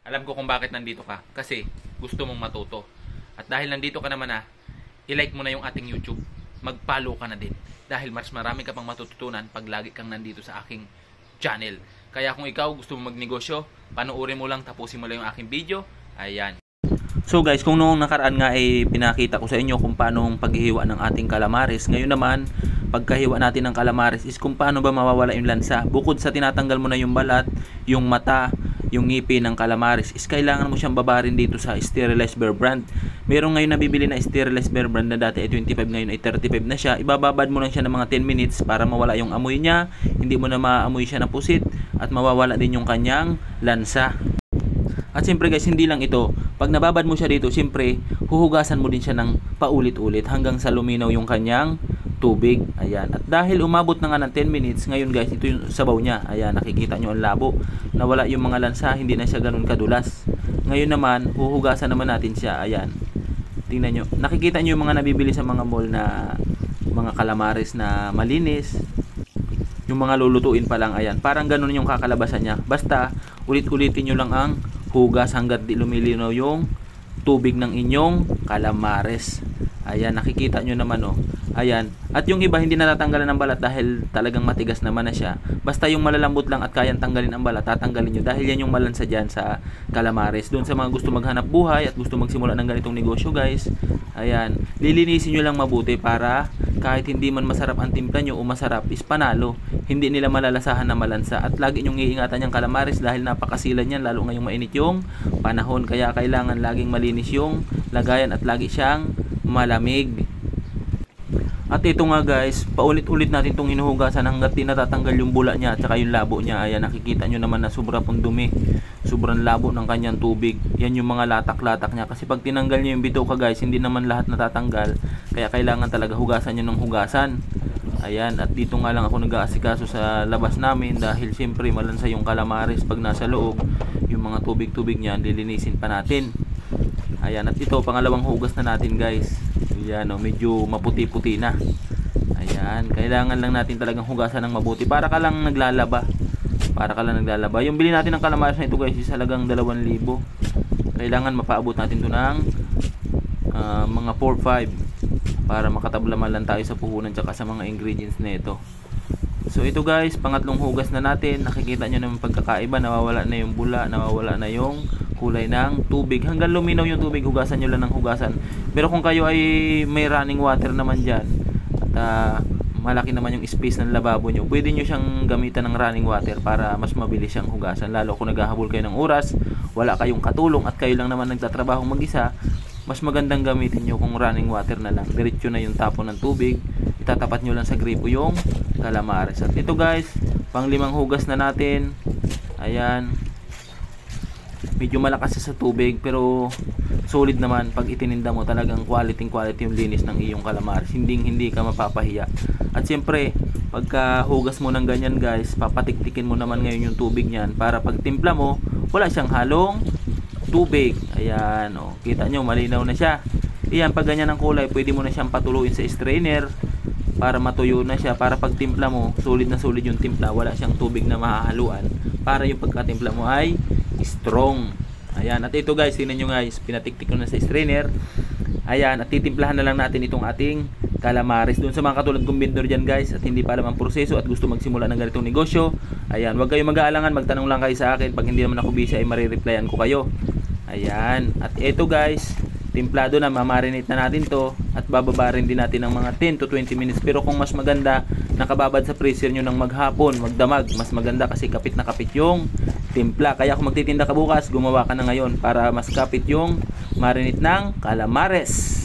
Alam ko kung bakit nandito ka. Kasi gusto mong matuto. At dahil nandito ka naman i-like mo na yung ating YouTube. Mag-follow ka na din. Dahil mas marami ka pang matututunan pag lagi kang nandito sa aking channel. Kaya kung ikaw gusto mong magnegosyo, panoorin mo lang, tapusin mo lang yung aking video. Ayan. So guys, kung noong nakaraan nga ay pinakita ko sa inyo kung paano ang paghihiwa ng ating calamares. Ngayon naman, pagkahiwa natin ng calamares is kung paano ba mawawala yung lansa. Bukod sa tinatanggal mo na yung balat, yung mata, yung ngipin ng calamares is kailangan mo siyang babarin dito sa Sterilized Bear Brand. Meron ngayon nabibili na Sterilized Bear Brand na dati ay 25, ngayon ay 35 na siya. Ibababad mo lang siya ng mga 10 minutes para mawala yung amoy niya, hindi mo na maamoy siya na pusit at mawawala din yung kanyang lansa. At siyempre guys, hindi lang ito. Pag nababad mo siya dito, siyempre huhugasan mo din siya ng paulit-ulit hanggang sa luminaw yung kanyang tubig. Ayan. At dahil umabot na nga ng 10 minutes, ngayon guys, ito yung sabaw niya. Ayan, nakikita nyo ang labo. Nawala yung mga lansa, hindi na siya ganun kadulas. Ngayon naman, huhugasan naman natin siya. Ayan. Tingnan nyo. Nakikita nyo yung mga nabibili sa mga mall na mga calamares na malinis. Yung mga lulutuin pa lang. Ayan. Parang ganun yung kakalabasan niya. Basta, ulit-ulitin nyo lang ang hugas hanggat di lumilinaw yung tubig ng inyong calamares. Ayan, nakikita nyo naman oh. Ayan. At yung iba hindi natatanggalan ng balat dahil talagang matigas naman na siya. Basta yung malalambot lang at kayang tanggalin ang balat, tatanggalin nyo dahil yan yung malansa dyan sa calamares. Doon sa mga gusto maghanap buhay at gusto magsimula ng ganitong negosyo guys, ayan, lilinisin nyo lang mabuti para kahit hindi man masarap ang timpla nyo o masarap is panalo, hindi nila malalasahan na malansa. At lagi nyong iingatan yung calamares dahil napakasilan yan, lalo ngayong mainit yung panahon. Kaya kailangan laging malinis yung lagayan at lagi siyang malamig. At ito nga guys, paulit-ulit natin itong hinuhugasan hanggat di natatanggal yung bula niya at saka yung labo niya. Ayan, nakikita nyo naman na sobra pong dumi, sobrang labo ng kanyang tubig. Yan yung mga latak-latak niya, kasi pag tinanggal nyo yung bituka guys, hindi naman lahat natatanggal. Kaya kailangan talaga hugasan nyo ng hugasan. Ayan, at dito nga lang ako nag-aasikaso sa labas namin dahil siyempre malansa yung calamares pag nasa loob. Yung mga tubig-tubig niya, lilinisin pa natin. Ayan, at ito pangalawang hugas na natin guys. Ayan, oh, medyo maputi-puti na. Ayan, kailangan lang natin talagang hugasan ng mabuti para ka lang naglalaba. Para ka lang naglalaba. Yung bili natin ng calamares na ito guys is halagang 2,000. Kailangan mapaabot natin ito ng mga 4-5 para makatablaman lang tayo sa puhunan tsaka sa mga ingredients na ito. So ito guys, pangatlong hugas na natin. Nakikita nyo naman pagkakaiba, nawawala na yung bula, nawawala na yung kulay ng tubig. Hanggang luminaw yung tubig, hugasan nyo lang ng hugasan. Pero kung kayo ay may running water naman dyan at malaki naman yung space ng lababo nyo, pwede nyo siyang gamitan ng running water para mas mabilis siyang hugasan. Lalo kung naghahabol kayo ng oras, wala kayong katulong at kayo lang naman nagtatrabaho mag-isa, mas magandang gamitin nyo kung running water na lang. Diretso na yung tapon ng tubig, itatapat nyo lang sa gripo yung calamares. At ito guys, pang-5 hugas na natin. Ayan, medyo malakas sa tubig pero solid naman. Pag itininda mo, talagang quality yung linis ng iyong calamares, hindi ka mapapahiya. At siyempre pagka hugas mo ng ganyan guys, papatiktikin mo naman ngayon yung tubig niyan para pag timpla mo wala siyang halong tubig. Ayan, oh, kita nyo malinaw na siya. Ayan, pag ganyan ang kulay, pwede mo na siyang patuluin sa strainer para matuyo na siya, para pag timpla mo solid na solid yung timpla, wala siyang tubig na mahahaluan, para yung pagkatimpla mo ay strong. Ayan, at ito guys, tingnan nyo guys, pinatiktik ko na sa strainer. Ayan, at titimplahan na lang natin itong ating calamares. Doon sa mga katulad kong vendor dyan guys at hindi pa alam ang proseso at gusto magsimula ng ganitong negosyo, ayan, huwag kayong mag-aalangan, magtanong lang kayo sa akin. Pag hindi naman ako busy ay marireplyan ko kayo. Ayan, at ito guys, timplado na, mamarinate na natin to at bababarin din natin ng mga 10 to 20 minutes. Pero kung mas maganda, nakababad sa freezer nyo ng maghapon, magdamag, mas maganda kasi kapit na kapit yung timpla. Kaya kung magtitinda ka bukas, gumawa ka na ngayon para mas kapit yung marinate ng calamares.